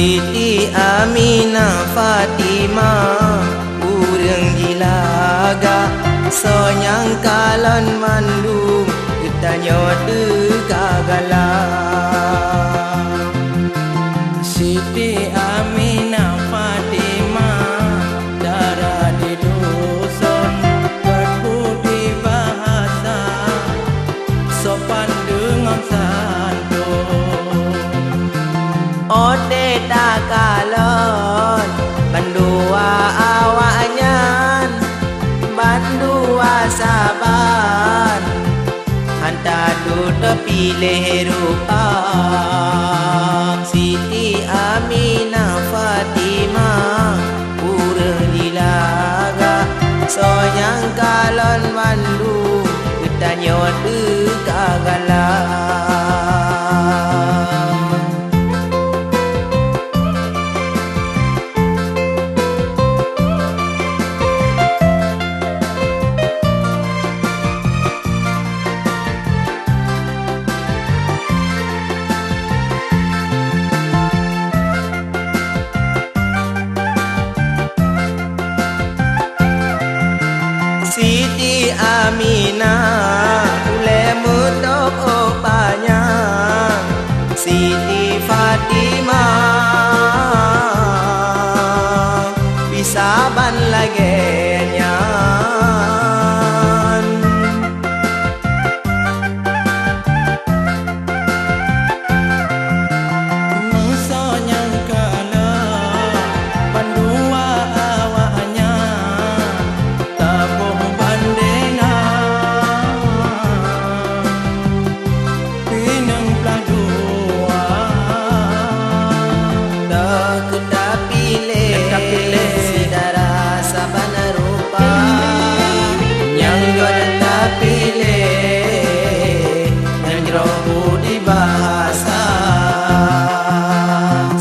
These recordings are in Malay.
Siti Aminah Fatimah urang gilaga sonyang kalon mandu tanyo de kagala. Siti Aminah Fatimah darah di dusun berbudi bahasa sopan dengan santun. Ode tak kalon bandua awaknyan bandua saban hantar duda pilih rupang. Siti Aminah Fatimah urang dilaga sonyang kalon mandu tanyo de kagala. Siti Aminah ule mutok opanya Siti Fatimah bisa ban lagenya.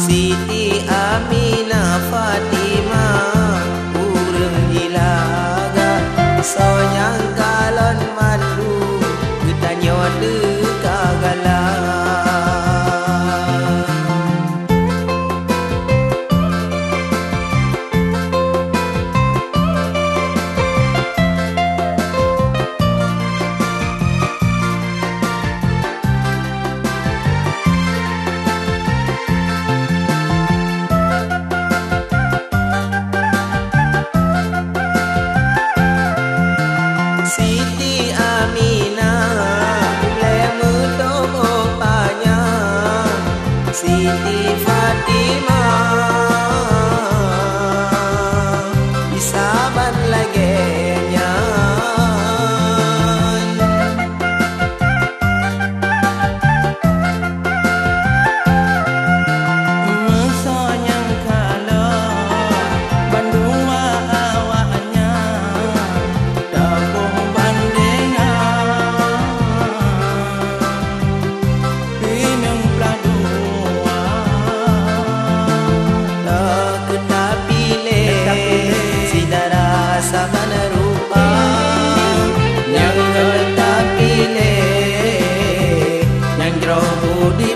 Siti Aminah Fatimah urang dilaga sonyang kalon mandu tanyo de kagala. Siti Aminah ule mutok opanya Siti Fatimah bisa ban lagenya. Mesonyang kalon bandua awaknya saban rupa yang tetap pilih yang jauh budi